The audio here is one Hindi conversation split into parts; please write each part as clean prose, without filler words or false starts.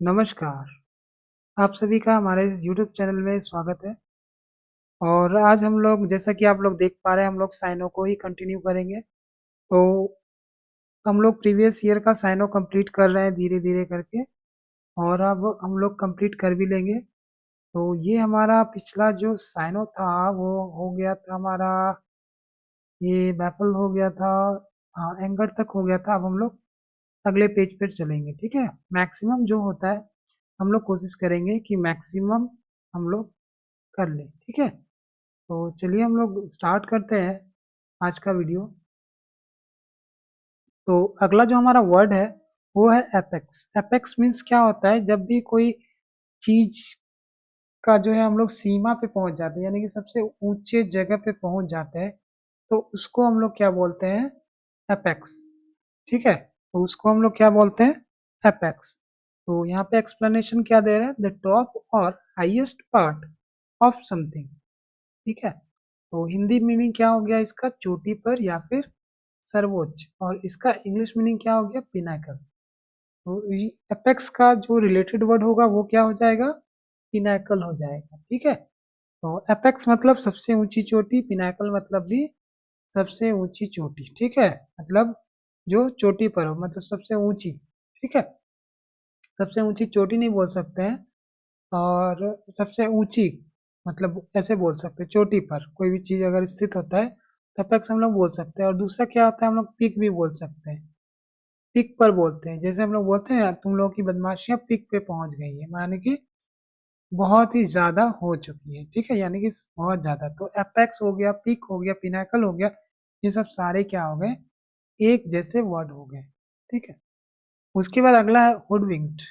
नमस्कार, आप सभी का हमारे यूट्यूब चैनल में स्वागत है। और आज हम लोग जैसा कि आप लोग देख पा रहे हैं हम लोग साइनो को ही कंटिन्यू करेंगे। तो हम लोग प्रीवियस ईयर का साइनो कंप्लीट कर रहे हैं धीरे-धीरे करके और अब हम लोग कंप्लीट कर भी लेंगे। तो ये हमारा पिछला जो साइनो था वो हो गया था हमारा, ये बैफल हो गया था, हाँ एंगर तक हो गया था। अब हम लोग अगले पेज पर चलेंगे, ठीक है। मैक्सिमम जो होता है हम लोग कोशिश करेंगे कि मैक्सिमम हम लोग कर लें, ठीक है। तो चलिए हम लोग स्टार्ट करते हैं आज का वीडियो। तो अगला जो हमारा वर्ड है वो है एपेक्स। एपेक्स मीन्स क्या होता है, जब भी कोई चीज का जो है हम लोग सीमा पे पहुंच जाते हैं, यानी कि सबसे ऊंचे जगह पे पहुंच जाते हैं, तो उसको हम लोग क्या बोलते हैं, एपेक्स, ठीक है। तो उसको हम लोग क्या बोलते हैं, एपेक्स। तो यहाँ पे एक्सप्लेनेशन क्या दे रहे हैं, द टॉप और हाईएस्ट पार्ट ऑफ समथिंग, ठीक है। तो हिंदी मीनिंग क्या हो गया इसका, चोटी पर या फिर सर्वोच्च, और इसका इंग्लिश मीनिंग क्या हो गया, पिनाकल। तो एपेक्स का जो रिलेटेड वर्ड होगा वो क्या हो जाएगा, पिनाकल हो जाएगा, ठीक है। तो एपेक्स मतलब सबसे ऊंची चोटी, पिनाकल मतलब भी सबसे ऊंची चोटी, ठीक है। मतलब जो चोटी पर हो, मतलब सबसे ऊंची, ठीक है। सबसे ऊंची चोटी नहीं बोल सकते हैं, और सबसे ऊंची मतलब ऐसे बोल सकते हैं, चोटी पर कोई भी चीज अगर स्थित होता है तो अपेक्स हम लोग बोल सकते हैं। और दूसरा क्या होता है, हम लोग पीक भी बोल सकते हैं, पीक पर बोलते हैं। जैसे हम लोग बोलते हैं तुम लोगों की बदमाशियां पीक पे पहुंच गई है, माने कि बहुत ही ज्यादा हो चुकी है, ठीक है, यानी कि बहुत ज्यादा। तो एपेक्स हो गया, पीक हो गया, पिनाकल हो गया, ये सब सारे क्या हो गए, एक जैसे वर्ड हो गए, ठीक है। उसके बाद अगला है हुडविंक्ड।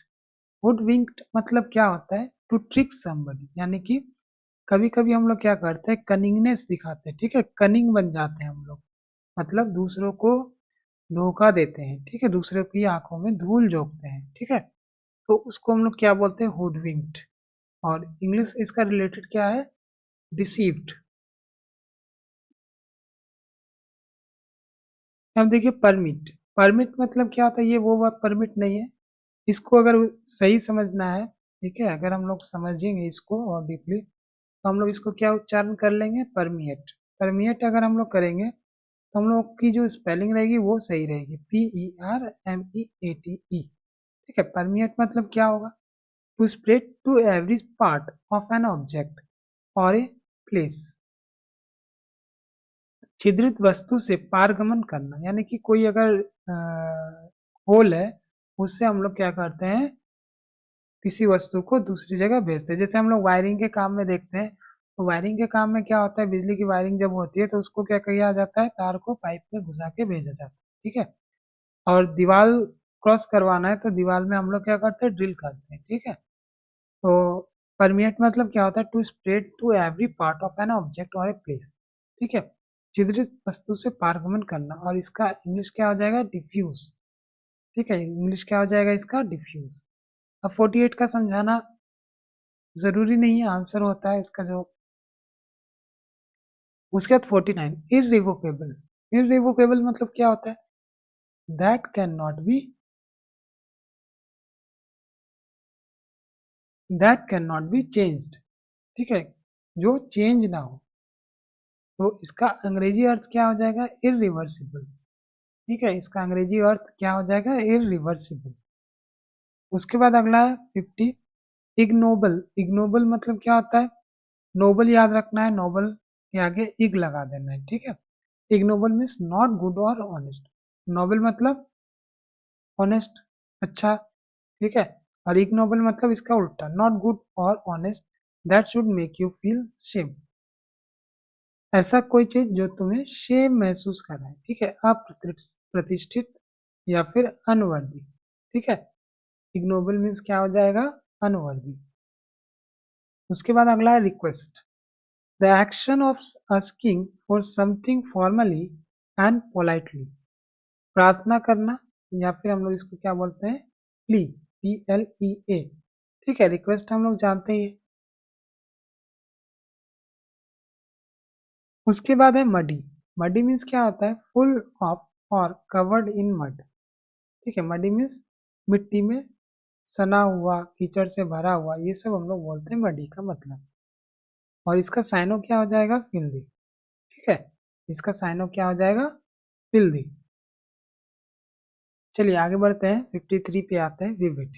हुडविंक्ड मतलब क्या होता है, टू ट्रिक समबडी, यानी कि कभी कभी हम लोग क्या करते हैं, कनिंगनेस दिखाते हैं, ठीक है, कनिंग बन जाते हैं हम लोग, मतलब दूसरों को धोखा देते हैं, ठीक है, दूसरे की आंखों में धूल झोंकते हैं, ठीक है। तो उसको हम लोग क्या बोलते हैं, हुडविंक्ड। और इंग्लिश इसका रिलेटेड क्या है, डिसीव्ड। अब देखिए परमिट, परमिट मतलब क्या होता है, ये वो परमिट नहीं है। इसको अगर सही समझना है, ठीक है, अगर हम लोग समझेंगे इसको और डीपली, तो हम लोग इसको क्या उच्चारण कर लेंगे, परमिएट। परमिएट अगर हम लोग करेंगे तो हम लोग की जो स्पेलिंग रहेगी वो सही रहेगी, PERMEATE, ठीक है। परमिएट मतलब क्या होगा, to spread to every part of an object or a place. छिद्रित वस्तु से पारगमन करना, यानी कि कोई अगर होल है, उससे हम लोग क्या करते हैं, किसी वस्तु को दूसरी जगह भेजते हैं। जैसे हम लोग वायरिंग के काम में देखते हैं, तो वायरिंग के काम में क्या होता है, बिजली की वायरिंग जब होती है तो उसको क्या किया जाता है, तार को पाइप में घुसा के भेजा जाता है, ठीक है। और दीवार क्रॉस करवाना है तो दीवार में हम लोग क्या करते हैं, ड्रिल करते हैं, ठीक है। तो परमिएट मतलब क्या होता है, to spread to every part of an object or a place, ठीक है। छिद्रित वस्तु से पारगमन करना, और इसका इंग्लिश क्या हो जाएगा, डिफ्यूज, ठीक है। इंग्लिश क्या हो जाएगा इसका, डिफ्यूज। अब 48 का समझाना जरूरी नहीं है, आंसर होता है इसका जो। उसके बाद 49, इरिवोकेबल। इरिवोकेबल मतलब क्या होता है, that can not be, that can not be changed, ठीक है, जो चेंज ना हो। तो इसका अंग्रेजी अर्थ क्या हो जाएगा, इरिवर्सिबल, ठीक है। इसका अंग्रेजी अर्थ क्या हो जाएगा, इरिवर्सिबल। उसके बाद अगला है 50, इग्नोबल। इग्नोबल मतलब क्या होता है, नोबल याद रखना है, नोबल के आगे इग लगा देना है, ठीक है। इग्नोबल मीन्स नॉट गुड और ऑनेस्ट। नोबल मतलब ऑनेस्ट, अच्छा, ठीक है। और इग्नोबल मतलब इसका उल्टा, नॉट गुड और honest, that should make you feel shame. ऐसा कोई चीज जो तुम्हें शेम महसूस कराए, ठीक है, अप्रतिष्ठित या फिर अनवर्दी, ठीक है। इग्नोबल मीन्स क्या हो जाएगा, अनवर्दी। उसके बाद अगला है request, the action of asking for something formally and politely. प्रार्थना करना, या फिर हम लोग इसको क्या बोलते हैं, प्ली, PLEA, ठीक है। रिक्वेस्ट हम लोग जानते ही हैं। उसके बाद है मडी। मडी मीन्स क्या होता है, फुल ऑफ और कवर्ड इन मड, ठीक है। मडी मीन्स मिट्टी में सना हुआ, कीचड़ से भरा हुआ, ये सब हम लोग बोलते हैं मडी का मतलब। और इसका साइनो क्या हो जाएगा, फिल्दी। ठीक है, इसका साइनो क्या हो जाएगा, फिल्दी। चलिए आगे बढ़ते हैं, 53 पे आते हैं, विविड।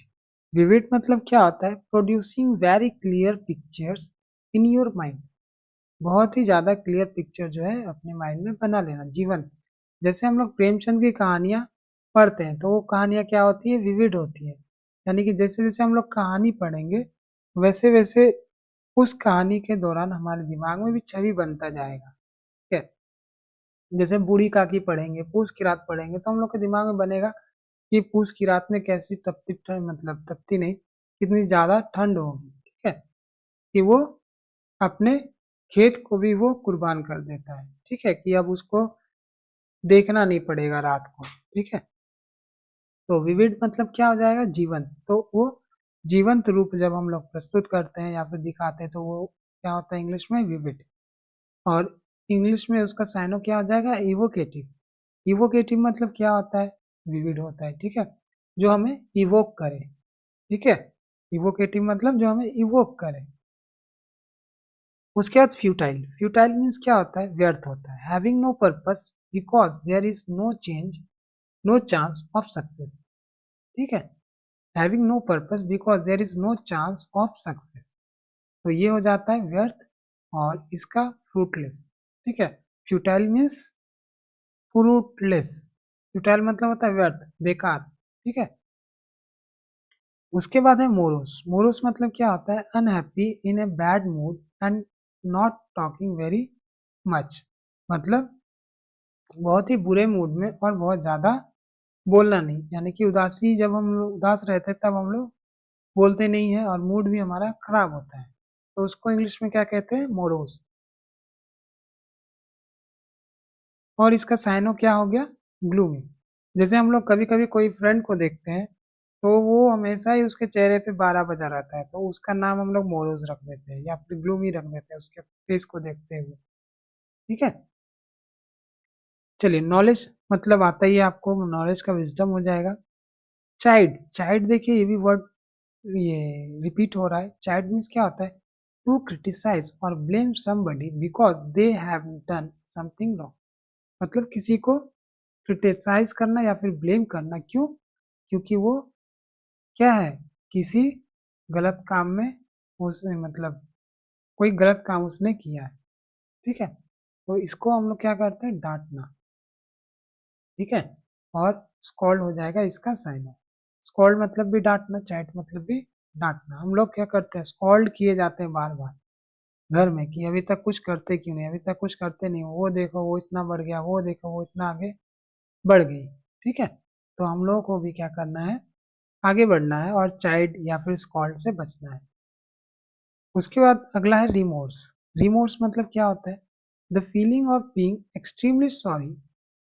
विविड मतलब क्या होता है, producing very clear pictures in your mind. बहुत ही ज्यादा क्लियर पिक्चर जो है अपने माइंड में बना लेना, जीवंत। जैसे हम लोग प्रेमचंद की कहानियां पढ़ते हैं तो वो कहानियां क्या होती है, विविड होती है। यानी कि जैसे जैसे हम लोग कहानी पढ़ेंगे वैसे वैसे उस कहानी के दौरान हमारे दिमाग में भी छवि बनता जाएगा। ठीक है, जैसे बूढ़ी काकी पढ़ेंगे, पूस की रात पढ़ेंगे तो हम लोग के दिमाग में बनेगा कि पूस की रात में कैसी तपती ठंड, मतलब तपती नहीं, कितनी ज्यादा ठंड होगी। ठीक है, कि वो अपने खेत को भी वो कुर्बान कर देता है। ठीक है, कि अब उसको देखना नहीं पड़ेगा रात को। ठीक है, तो विविड मतलब क्या हो जाएगा, जीवंत। तो वो जीवंत रूप जब हम लोग प्रस्तुत करते हैं या फिर दिखाते हैं तो वो क्या होता है इंग्लिश में, विविड। और इंग्लिश में उसका साइनो क्या हो जाएगा, इवोकेटिव। इवोकेटिव मतलब क्या होता है, विविड होता है। ठीक है, जो हमें इवोक करे। ठीक है, इवोकेटिव मतलब जो हमें इवोक करे। उसके बाद फ्यूटाइल। फ्यूटाइल मीन्स क्या होता है, व्यर्थ होता है। Having no purpose because there is no change, no chance of success. ठीक है, having no purpose because there is no chance of success, तो ये हो जाता है व्यर्थ। और इसका फ्रूटलेस। ठीक है, फ्यूटाइल मीन्स फ्रूटलेस। फ्यूटाइल मतलब होता है व्यर्थ, बेकार। ठीक है, उसके बाद है मोरोस। मोरोस मतलब क्या होता है, unhappy, in a bad mood and not talking very much. मतलब बहुत ही बुरे मूड में और बहुत ज्यादा बोलना नहीं। यानी कि उदासी, जब हम लोग उदास रहते हैं तब हम लोग बोलते नहीं है और मूड भी हमारा खराब होता है, तो उसको इंग्लिश में क्या कहते हैं, मोरोस। और इसका साइनो क्या हो गया, ग्लूमी। जैसे हम लोग कभी कभी कोई फ्रेंड को देखते हैं तो वो हमेशा ही उसके चेहरे पे 12 बजा रहता है, तो उसका नाम हम लोग मोरोज रख देते हैं या फिर ग्लूमी रख देते हैं उसके फेस को देखते हुए। ठीक है, चलिए नॉलेज मतलब आता ही है आपको, नॉलेज का विजडम हो जाएगा। चाइल्ड, चाइल्ड देखिए ये भी वर्ड ये रिपीट हो रहा है। चाइल्ड मीन्स क्या होता है, टू क्रिटिसाइज और blame somebody because they have done something wrong. मतलब किसी को क्रिटिसाइज करना या फिर ब्लेम करना, क्यों, क्योंकि वो क्या है, किसी गलत काम में उसने, मतलब कोई गलत काम उसने किया है। ठीक है, तो इसको हम लोग क्या करते हैं, डांटना। ठीक है, और स्कॉल्ड हो जाएगा इसका साइन। स्कॉल्ड मतलब भी डांटना, चैट मतलब भी डांटना। हम लोग क्या करते हैं, स्कॉल्ड किए जाते हैं बार बार घर में कि अभी तक कुछ करते क्यों नहीं, अभी तक कुछ करते नहीं हो, वो देखो वो इतना बढ़ गया, वो देखो वो इतना आगे बढ़ गई। ठीक है, तो हम लोगों को भी क्या करना है, आगे बढ़ना है और चाइल्ड या फिर स्कॉल्ड से बचना है। उसके बाद अगला है रिमोर्स। रिमोर्स मतलब क्या होता है, the feeling of being extremely sorry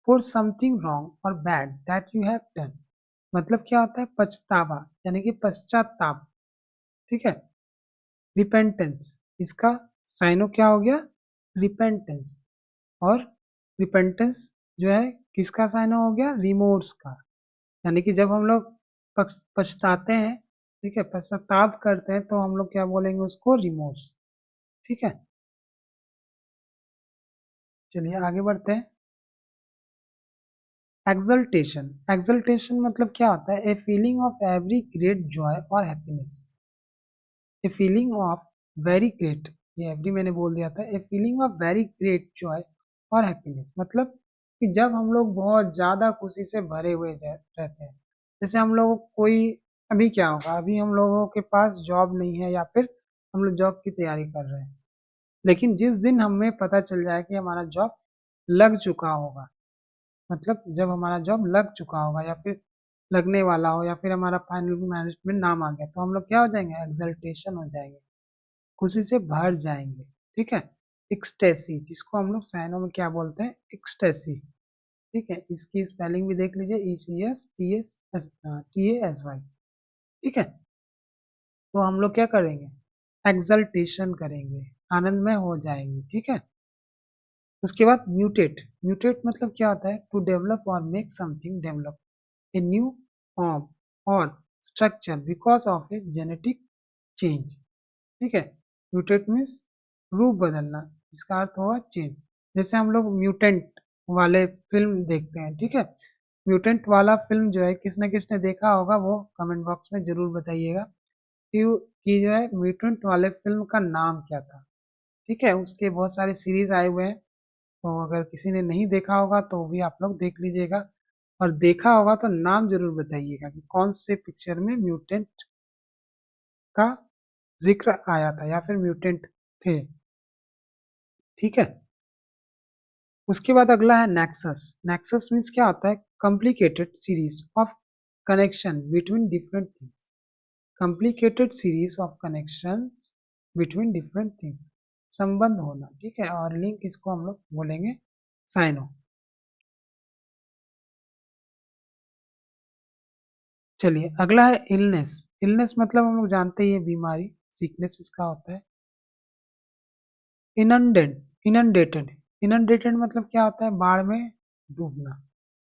for something wrong और bad that you have done. मतलब क्या होता है, पछतावा, यानी कि पश्चाताप। ठीक है, रिपेंटेंस, इसका साइनो क्या हो गया, रिपेंटेंस। और रिपेंटेंस जो है किसका साइनो हो गया, रिमोर्स का। यानी कि जब हम लोग पछताते हैं, ठीक है, पश्चाताप करते हैं तो हम लोग क्या बोलेंगे उसको, रिमोर्स। ठीक है, चलिए आगे बढ़ते हैं। एक्सल्टेशन। एक्सल्टेशन मतलब क्या होता है, a feeling of every great joy और happiness. A feeling of very great, ये एवरी मैंने बोल दिया था, a feeling of very great joy और हैप्पीनेस। मतलब कि जब हम लोग बहुत ज्यादा खुशी से भरे हुए रहते हैं। जैसे हम लोग कोई, अभी क्या होगा, अभी हम लोगों के पास जॉब नहीं है या फिर हम लोग जॉब की तैयारी कर रहे हैं, लेकिन जिस दिन हमें पता चल जाए कि हमारा जॉब लग चुका होगा, मतलब जब हमारा जॉब लग चुका होगा या फिर लगने वाला हो या फिर हमारा फाइनल मैरिट में नाम आ गया, तो हम लोग क्या हो जाएंगे, एक्सल्टेशन हो जाएंगे, खुशी से भर जाएंगे। ठीक है, एक्सटेसी, जिसको हम लोग साइनो में क्या बोलते हैं, एक्सटेसी। ठीक है, इसकी स्पेलिंग भी देख लीजिए, ECSTSTASY। ठीक है, तो हम लोग क्या करेंगे, एक्सल्टेशन करेंगे, आनंदमय हो जाएंगे। ठीक है, उसके बाद म्यूटेट। म्यूटेट मतलब क्या होता है, टू डेवलप और make something develop, a new form और structure because of a genetic change. ठीक है, म्यूटेट मीन्स रूप बदलना, इसका अर्थ होगा चेंज। जैसे हम लोग म्यूटेंट वाले फिल्म देखते हैं, ठीक है, म्यूटेंट वाला फिल्म जो है किसने देखा होगा वो कमेंट बॉक्स में जरूर बताइएगा कि जो है म्यूटेंट वाले फिल्म का नाम क्या था। ठीक है, उसके बहुत सारे सीरीज आए हुए हैं, तो अगर किसी ने नहीं देखा होगा तो भी आप लोग देख लीजिएगा, और देखा होगा तो नाम जरूर बताइएगा कि कौन से पिक्चर में म्यूटेंट का जिक्र आया था या फिर म्यूटेंट थे। ठीक है, उसके बाद अगला है नेक्सस। नेक्सस मीन्स क्या होता है, complicated series of connection between different things. Complicated series of connection between different things, संबंध होना। ठीक है, और लिंक इसको हम लोग बोलेंगे साइनो। चलिए अगला है इलनेस। इलनेस मतलब हम लोग जानते ही है बीमारी, सिकनेस इसका होता है। इनंडेड, इनंडेटेड, इनंडेटेड मतलब क्या होता है, बाढ़ में डूबना।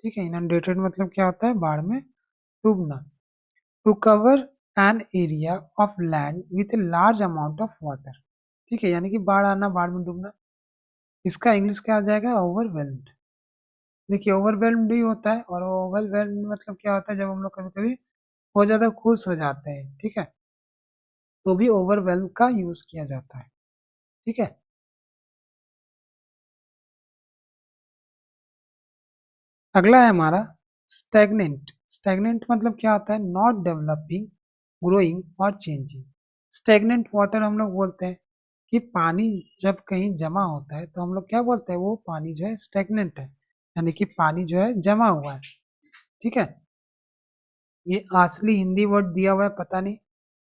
ठीक है, इनंडेटेड मतलब क्या होता है, बाढ़ में डूबना। To cover an area of land with a large amount of water. ठीक है, यानी कि बाढ़ आना, बाढ़ में डूबना। इसका इंग्लिश क्या आ जाएगा, ओवरवेल्म्ड। देखिए ओवरवेल्म्ड ही होता है, और ओवरवेल्म्ड मतलब क्या होता है, जब हम लोग कभी कभी बहुत ज्यादा खुश हो जाते हैं, ठीक है, तो भी ओवरवेल्म का यूज किया जाता है। ठीक है, अगला है हमारा स्टैग्नेंट। स्टैग्नेंट मतलब क्या होता है, नॉट डेवलपिंग, ग्रोइंग और चेंजिंग। स्टैग्नेंट वाटर हम लोग बोलते हैं कि पानी जब कहीं जमा होता है तो हम लोग क्या बोलते हैं, वो पानी जो है स्टैग्नेंट है, यानी कि पानी जो है जमा हुआ है। ठीक है, ये असली हिंदी वर्ड दिया हुआ है, पता नहीं,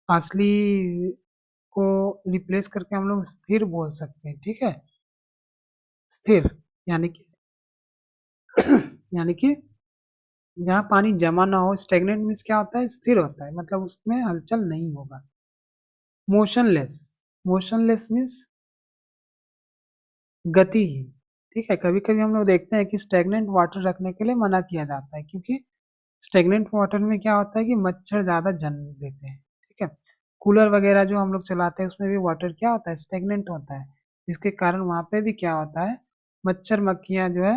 असली को रिप्लेस करके हम लोग स्थिर बोल सकते हैं। ठीक है, स्थिर यानी कि यानी कि जहाँ पानी जमा ना हो, स्टेगनेंट मीन्स क्या होता है, स्थिर होता है, मतलब उसमें हलचल नहीं होगा। मोशनलेस, मोशनलेस मीन्स गतिहीन। ठीक है, कभी कभी हम लोग देखते हैं कि स्टेगनेंट वाटर रखने के लिए मना किया जाता है, क्योंकि स्टेगनेंट वाटर में क्या होता है कि मच्छर ज्यादा जन्म लेते हैं। ठीक है, कूलर वगैरह जो हम लोग चलाते हैं उसमें भी वाटर क्या होता है, स्टेगनेंट होता है, जिसके कारण वहां पे भी क्या होता है, मच्छर मक्खियां जो है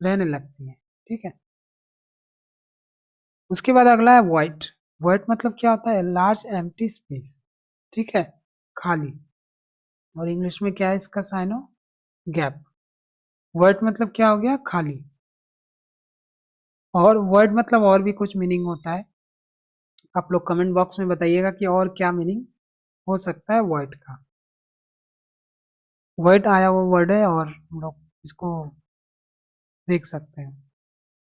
रहने लगती हैं। ठीक है, उसके बाद अगला है वाइट। वाइट मतलब क्या होता है, लार्ज एम्प्टी स्पेस। ठीक है, खाली, और इंग्लिश में क्या है इसका साइनो, गैप। वर्ड मतलब क्या हो गया, खाली। और वर्ड मतलब और भी कुछ मीनिंग होता है, आप लोग कमेंट बॉक्स में बताइएगा कि और क्या मीनिंग हो सकता है वर्ड का। वर्ड आया हुआ वर्ड है और हम लोग इसको देख सकते हैं।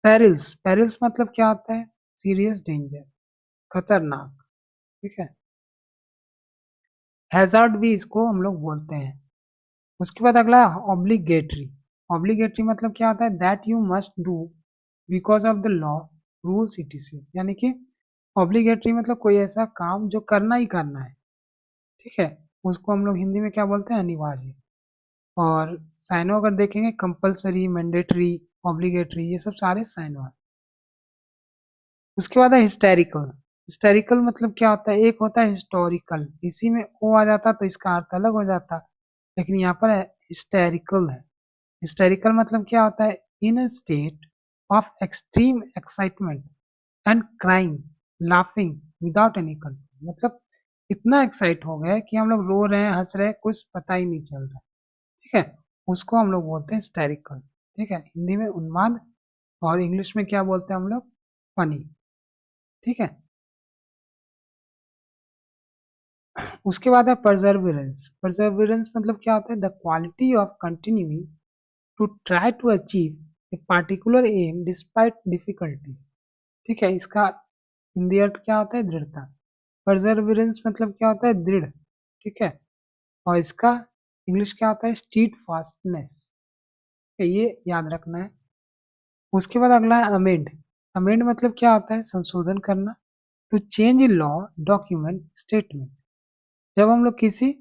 पेरिल्स, पेरिल्स मतलब क्या होता है, सीरियस डेंजर, खतरनाक। ठीक है, हैजार्ड भी इसको हम लोग बोलते हैं। उसके बाद अगला ऑब्लिगेटरी। ऑब्लिगेटरी मतलब क्या होता है, that you must do because of the law, rules etc., यानी कि ऑब्लिगेटरी मतलब कोई ऐसा काम जो करना ही करना है। ठीक है, उसको हम लोग हिंदी में क्या बोलते हैं, अनिवार्य। और साइनो अगर देखेंगे, कंपलसरी, मैंडेटरी, ऑब्लिगेटरी, ये सब सारे साइनो है। उसके बाद है हिस्टेरिकल। हिस्टेरिकल मतलब क्या होता है, एक होता है हिस्टोरिकल, इसी में ओ आ जाता तो इसका अर्थ अलग हो जाता, लेकिन यहाँ पर है हिस्टेरिकल है। हिस्टेरिकल मतलब क्या होता है, in a state of extreme excitement and crime, laughing without any control, मतलब इतना एक्साइट हो गया है कि हम लोग रो रहे हैं, हंस रहे हैं, कुछ पता ही नहीं चल रहा। ठीक है, उसको हम लोग बोलते हैं हिस्टेरिकल। ठीक है, हिंदी में उन्माद, और इंग्लिश में क्या बोलते हैं हम लोग, फनी। ठीक है, उसके बाद है परजर्विरेंस। परजर्विरेंस मतलब क्या होता है, the quality of continuing to try to achieve a particular aim despite difficulties. ठीक है, इसका हिंदी अर्थ क्या होता है, दृढ़ता। परजर्विरेंस मतलब क्या होता है, दृढ़। ठीक है, और इसका इंग्लिश क्या होता है, स्टीड फास्टनेस। ये याद रखना है। उसके बाद अगला है अमेंड। अमेंड मतलब क्या होता है, संशोधन करना। To change law, document, statement. जब हम लोग किसी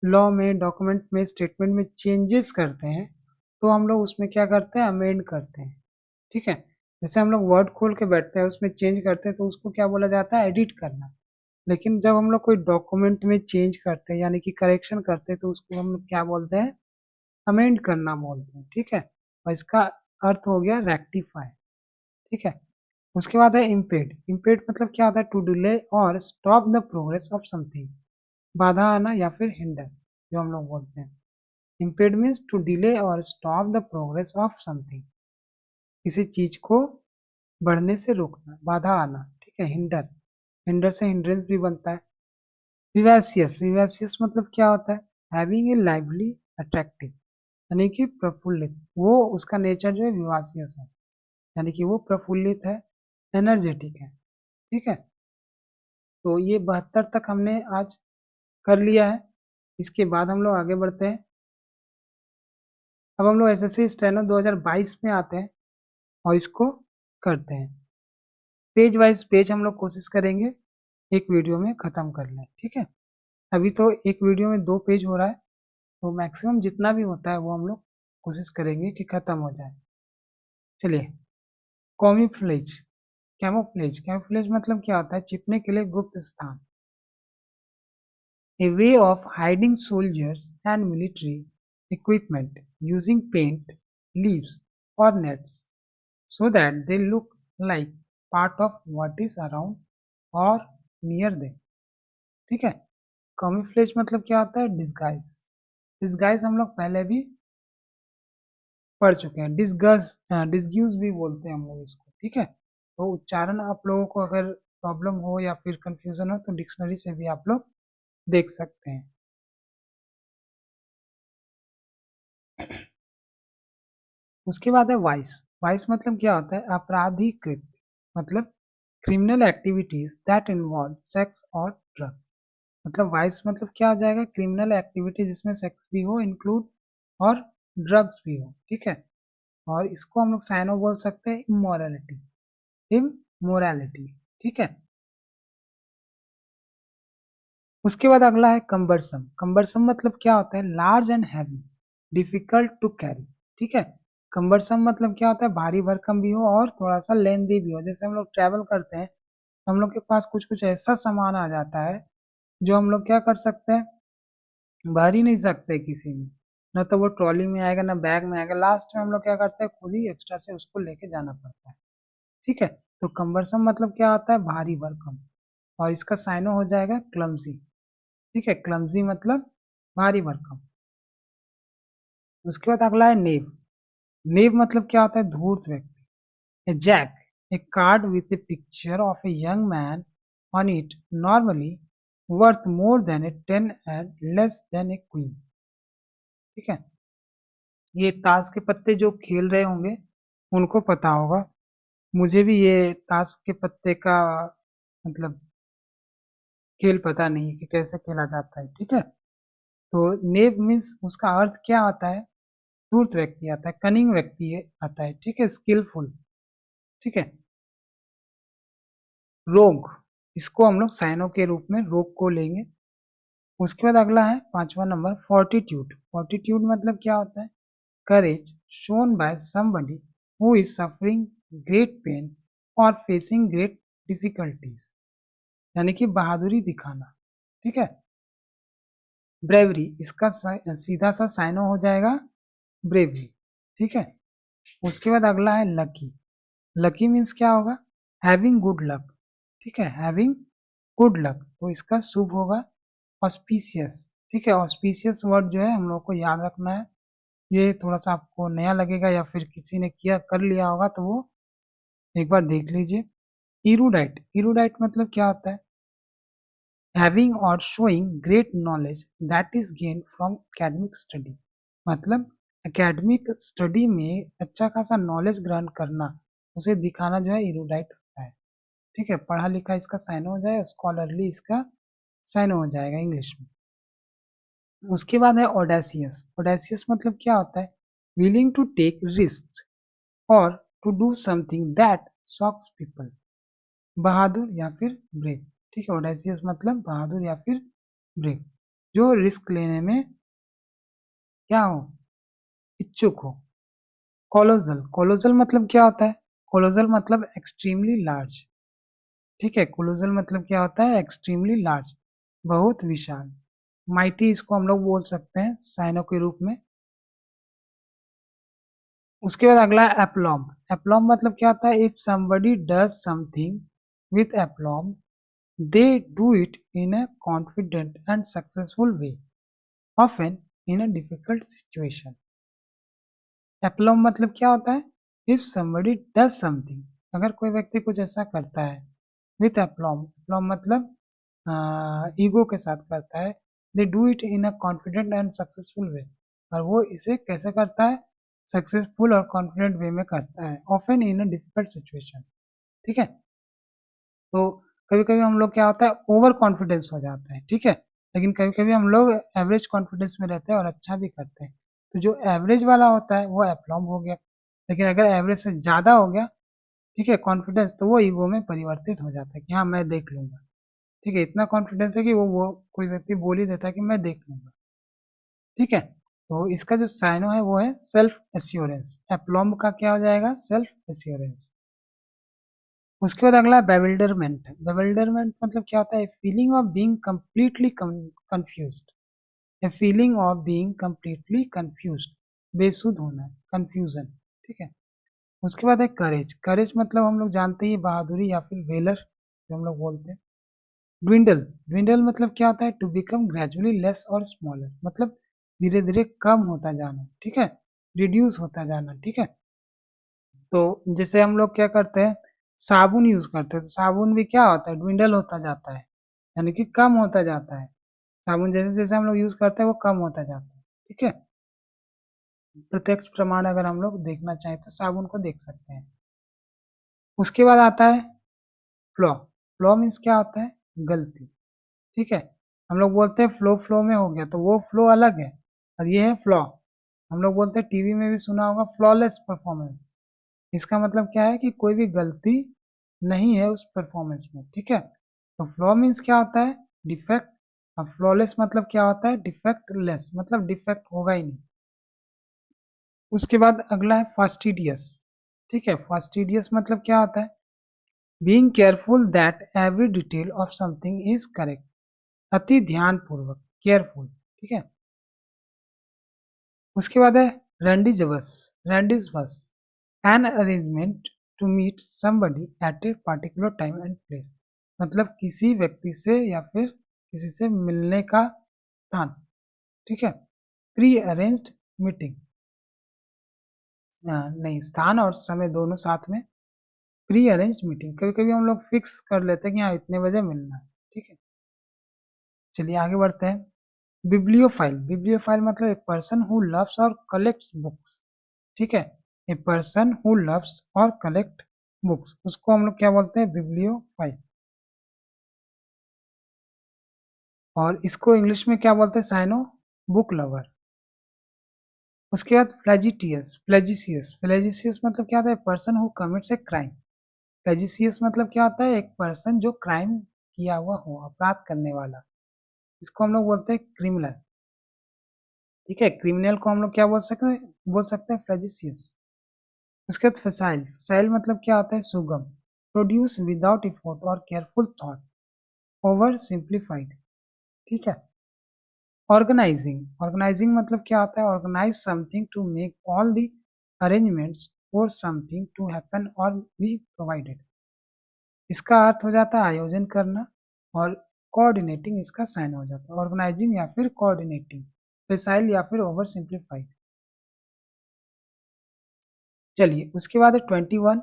लॉ में, डॉक्यूमेंट में, स्टेटमेंट में चेंजेस करते हैं तो हम लोग उसमें क्या करते हैं, अमेंड करते हैं। ठीक है, जैसे हम लोग वर्ड खोल के बैठते हैं उसमें चेंज करते हैं तो उसको क्या बोला जाता है, एडिट करना। लेकिन जब हम लोग कोई डॉक्यूमेंट में चेंज करते हैं यानी कि करेक्शन करते हैं तो उसको हम लोग क्या बोलते हैं, अमेंड करना बोलते हैं, ठीक है। और इसका अर्थ हो गया रेक्टिफाई, ठीक है। उसके बाद है इम्पेड। इम्पेड मतलब क्या होता है, टू डिले और stop the progress of something, बाधा आना या फिर हिंडर, जो हम लोग बोलते हैं। इम्पेड मीन्स टू डिले और stop the progress of something, किसी चीज को बढ़ने से रोकना, बाधा आना, ठीक है। हिंडर, हिंडर से हिंड्रेंस भी बनता है। विवासियस, विवासियस मतलब क्या होता है, हैविंग ए लाइवली, अट्रैक्टिव, यानी कि प्रफुल्लित, वो उसका नेचर जो है विवासियस है, यानी कि वो प्रफुल्लित है, एनर्जेटिक है, ठीक है। तो ये 72 तक हमने आज कर लिया है। इसके बाद हम लोग आगे बढ़ते हैं। अब हम लोग एसएससी स्टेनो 2022 में आते हैं और इसको करते हैं। पेज वाइज पेज हम लोग कोशिश करेंगे एक वीडियो में ख़त्म कर लें, ठीक है। अभी तो एक वीडियो में 2 पेज हो रहा है, तो मैक्सिमम जितना भी होता है वो हम लोग कोशिश करेंगे कि ख़त्म हो जाए। चलिए, कॉमीफ्लेज, कैमोफ्लेज, कैमोफ्लेज मतलब क्या होता है, छिपने के लिए गुप्त स्थान, a way of hiding soldiers and military equipment using paint, leaves or nets so that they look like part of what is around or near them, ठीक है। कॉमीफ्लेज मतलब क्या होता है, डिस्गाइज। डिस्गाइज हम लोग पहले भी पढ़ चुके हैं, डिस्गस, डिस्ग्यूज भी बोलते हैं हम लोग इसको, ठीक है। तो उच्चारण आप लोगों को अगर प्रॉब्लम हो या फिर कंफ्यूजन हो तो डिक्शनरी से भी आप लोग देख सकते हैं। उसके बाद है वाइस। वाइस मतलब क्या होता है, अपराधीकृत, मतलब criminal activities that involve sex और ड्रग। मतलब वाइस मतलब क्या हो जाएगा, क्रिमिनल एक्टिविटी जिसमें सेक्स भी हो इंक्लूड और ड्रग्स भी हो, ठीक है। और इसको हम लोग साइनो बोल सकते हैं, इमोरालिटी, इमोरालिटी, ठीक है। उसके बाद अगला है कंबरसम। कंबरसम मतलब क्या होता है, large and heavy, difficult to carry, ठीक है। कंबरसम मतलब क्या होता है, भारी भरकम भी हो और थोड़ा सा लेंदी भी हो। जैसे हम लोग ट्रैवल करते हैं तो हम लोग के पास कुछ कुछ ऐसा सामान आ जाता है जो हम लोग क्या कर सकते हैं, भर ही नहीं सकते किसी में, न तो वो ट्रॉली में आएगा ना बैग में आएगा, लास्ट में हम लोग क्या करते हैं, खुद ही एक्स्ट्रा से उसको लेके जाना पड़ता है, ठीक है। तो कंबरसम मतलब क्या होता है, भारी भरकम, और इसका साइनो हो जाएगा क्लमजी, ठीक है। क्लमजी मतलब भारी भरकम। उसके बाद अगला है नेव। नेव मतलब क्या होता है, धूर्त व्यक्ति। A jack, a card with a picture of a young man on it, normally worth more than a 10 and less than a queen, ठीक है। ये ताश के पत्ते जो खेल रहे होंगे उनको पता होगा, मुझे भी ये ताश के पत्ते का मतलब खेल पता नहीं है कि कैसे खेला जाता है, ठीक है। तो नेव मीन्स उसका अर्थ क्या आता है, धूर्त व्यक्ति आता है, कनिंग व्यक्ति आता है, ठीक है, स्किलफुल, ठीक है। रोग, इसको हम लोग साइनो के रूप में रोग को लेंगे। उसके बाद अगला है 5वां नंबर, फोर्टिट्यूड। फोर्टिट्यूड मतलब क्या होता है, courage shown by somebody who is suffering great pain और फेसिंग ग्रेट डिफिकल्टीज, यानी कि बहादुरी दिखाना, ठीक है। ब्रेवरी, इसका सीधा सा साइनो हो जाएगा ब्रेवरी, ठीक है। उसके बाद अगला है लकी। लकी मीन्स क्या होगा, हैविंग गुड लक, ठीक है, हैविंग गुड लक, तो इसका शुभ होगा ऑस्पिशियस, ठीक है। ऑस्पिशियस वर्ड जो है हम लोग को याद रखना है, ये थोड़ा सा आपको नया लगेगा या फिर किसी ने किया कर लिया होगा तो वो एक बार देख लीजिए। इरूडाइट, इरूडाइट मतलब क्या होता है, हैविंग और showing great knowledge that is gain from academic study, मतलब एकेडमिक स्टडी में अच्छा खासा नॉलेज ग्रहण करना, उसे दिखाना जो है इरूडाइट होता है, ठीक है। पढ़ा लिखा इसका साइन हो जाए, स्कॉलरली इसका साइन हो जाएगा इंग्लिश में। उसके बाद है ऑडेसियस। ऑडेसियस मतलब क्या होता है, विलिंग टू टेक रिस्क और to do something that shocks people, बहादुर या फिर ब्रेव, ठीक है। ऑडेसियस मतलब बहादुर या फिर ब्रेव, जो रिस्क लेने में क्या हो, इच्छुक हो। कोलोजल, कोलोजल मतलब क्या होता है, कोलोसल मतलब एक्सट्रीमली लार्ज, ठीक है। कोलोसल मतलब क्या होता है, एक्सट्रीमली लार्ज, बहुत विशाल। माइटी इसको हम लोग बोल सकते हैं साइनो के रूप में। उसके बाद अगला है एप्लॉम। एप्लॉम मतलब क्या होता है, if somebody does something with aplomb they do it in a confident and successful way, often in a difficult situation. Aplomb मतलब क्या होता है, इफ समबडी डज समथिंग, अगर कोई व्यक्ति कुछ ऐसा करता है विथ एप्लॉम, एप्लॉम मतलब ईगो के साथ करता है, they do it in a confident and successful way, और वो इसे कैसे करता है, सक्सेसफुल और कॉन्फिडेंट वे में करता है, often in a difficult situation, ठीक है। तो कभी कभी हम लोग क्या होता है, ओवर कॉन्फिडेंस हो जाता है, ठीक है, लेकिन कभी कभी हम लोग एवरेज कॉन्फिडेंस में रहते हैं और अच्छा भी करते हैं। तो जो एवरेज वाला होता है वो एप्लॉम हो गया, लेकिन अगर एवरेज से ज़्यादा हो गया, ठीक है, कॉन्फिडेंस, तो वो ईगो में परिवर्तित हो जाता है कि हाँ मैं देख लूंगा, ठीक है, इतना कॉन्फिडेंस है कि वो कोई व्यक्ति बोल ही देता है कि मैं देख लूंगा, ठीक है। तो इसका जो साइनो है वो है सेल्फ एश्योरेंस। एप्लॉम का क्या हो जाएगा, सेल्फ एश्योरेंस। उसके बाद अगला है बेविल्डरमेंट। बेविल्डरमेंट मतलब क्या होता है, feeling of being completely confused, A feeling of being completely confused, बेसुध होना, कंफ्यूजन, ठीक है। उसके बाद है करेज। करेज मतलब हम लोग जानते ही बहादुरी या फिर वेलर जो हम लोग बोलते हैं। ड्विंडल, ड्विंडल मतलब क्या होता है, टू बिकम ग्रेजुअली लेस और स्मॉलर, मतलब धीरे धीरे कम होता जाना, ठीक है, रिड्यूस होता जाना, ठीक है। तो जैसे हम लोग क्या करते हैं, साबुन यूज करते हैं, तो साबुन भी क्या होता है, ड्विंडल होता जाता है, यानी कि कम होता जाता है। साबुन जैसे जैसे हम लोग यूज करते हैं वो कम होता जाता है, ठीक है। प्रत्यक्ष प्रमाण अगर हम लोग देखना चाहें तो साबुन को देख सकते हैं। उसके बाद आता है फ्लॉ। फ्लॉ मीन्स क्या होता है, गलती, ठीक है। हम लोग बोलते हैं फ्लो फ्लो में हो गया, तो वो फ्लो अलग है और ये है फ्लॉ। हम लोग बोलते हैं, टीवी में भी सुना होगा, फ्लॉलेस परफॉर्मेंस। इसका मतलब क्या है कि कोई भी गलती नहीं है उस परफॉर्मेंस में, ठीक है। तो फ्लॉ मीन्स क्या होता है, डिफेक्ट, और फ्लॉलेस मतलब क्या होता है, डिफेक्ट लेस, मतलब डिफेक्ट होगा ही नहीं। उसके बाद अगला है फास्टिडियस, ठीक है। फास्टिडियस मतलब क्या होता है, being careful that every detail of something is correct, अति ध्यान पूर्वक, केयरफुल, ठीक है। उसके बाद है rendezvous. Rendezvous, an arrangement to meet somebody at a particular time and place, मतलब किसी व्यक्ति से या फिर किसी से मिलने का स्थान, ठीक है। प्री अरेंज्ड मीटिंग, नहीं, स्थान और समय दोनों साथ में, प्री अरेंज्ड मीटिंग, कभी कभी हम लोग फिक्स कर लेते हैं कि हाँ इतने बजे मिलना है, ठीक है। चलिए आगे बढ़ते हैं। बिब्लियोफाइल। बिब्लियोफाइल मतलब ए पर्सन हु लव्स और कलेक्ट्स बुक्स, ठीक है। ए पर्सन हु लव्स और कलेक्ट बुक्स, उसको हम लोग क्या बोलते हैं, बिब्लियोफाइल। और इसको इंग्लिश में क्या बोलते हैं, साइनो बुक लवर। उसके बाद फ्लैजिटियस, फ्लैजिशियस। फ्लैजिशियस मतलब क्या होता है, person who commits a crime. Flagitious मतलब क्या होता है, एक पर्सन जो क्राइम किया हुआ हो, अपराध करने वाला, इसको हम लोग बोलते हैं क्रिमिनल, ठीक है। क्रिमिनल को हम लोग क्या बोल सकते हैं, फ्लैजिशियस। उसके बाद फसाइल। फसाइल मतलब क्या होता है, सुगम, produce without effort or careful thought, oversimplified, ठीक है। ऑर्गेनाइजिंग। ऑर्गेनाइजिंग मतलब क्या होता है, organise something to make all the arrangements for something to happen or be provided, इसका अर्थ हो जाता है आयोजन करना, और कोऑर्डिनेटिंग इसका साइन हो जाता है, ऑर्गेनाइजिंग या फिर कोऑर्डिनेटिंग, फैसाइल या फिर ओवर सिंप्लीफाइड। चलिए उसके बाद है 21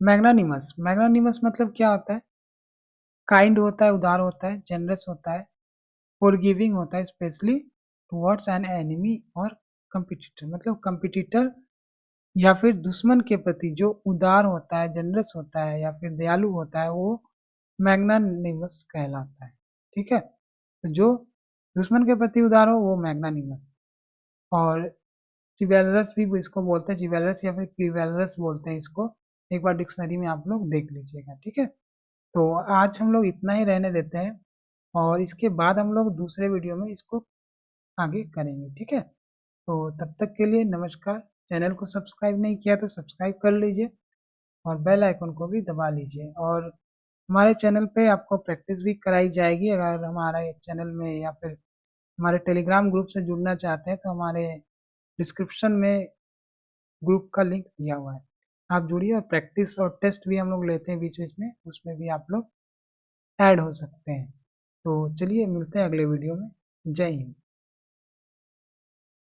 मैग्नानिमस। मैग्नानिमस मतलब क्या होता है, काइंड होता है, उदार होता है, जनरस होता है, फॉरगिविंग होता है, स्पेशली टुवर्ड्स एन एनिमी और कंपिटिटर, मतलब कंपिटिटर या फिर दुश्मन के प्रति जो उदार होता है, जनरस होता है या फिर दयालु होता है, वो मैग्नानिमस कहलाता है, ठीक है। तो जो दुश्मन के प्रति उदार हो वो मैग्नानिमस। और चिवेलरस भी इसको बोलते हैं, चिवेलरस या फिर क्लिवेलरस बोलते हैं इसको, एक बार डिक्शनरी में आप लोग देख लीजिएगा, ठीक है। तो आज हम लोग इतना ही रहने देते हैं, और इसके बाद हम लोग दूसरे वीडियो में इसको आगे करेंगे, ठीक है। तो तब तक के लिए नमस्कार। चैनल को सब्सक्राइब नहीं किया तो सब्सक्राइब कर लीजिए, और बेल आइकन को भी दबा लीजिए। और हमारे चैनल पे आपको प्रैक्टिस भी कराई जाएगी। अगर हमारे चैनल में या फिर हमारे टेलीग्राम ग्रुप से जुड़ना चाहते हैं तो हमारे डिस्क्रिप्शन में ग्रुप का लिंक दिया हुआ है, आप जुड़िए। और प्रैक्टिस और टेस्ट भी हम लोग लेते हैं बीच बीच में, उसमें भी आप लोग ऐड हो सकते हैं। तो चलिए मिलते हैं अगले वीडियो में। जय हिंद।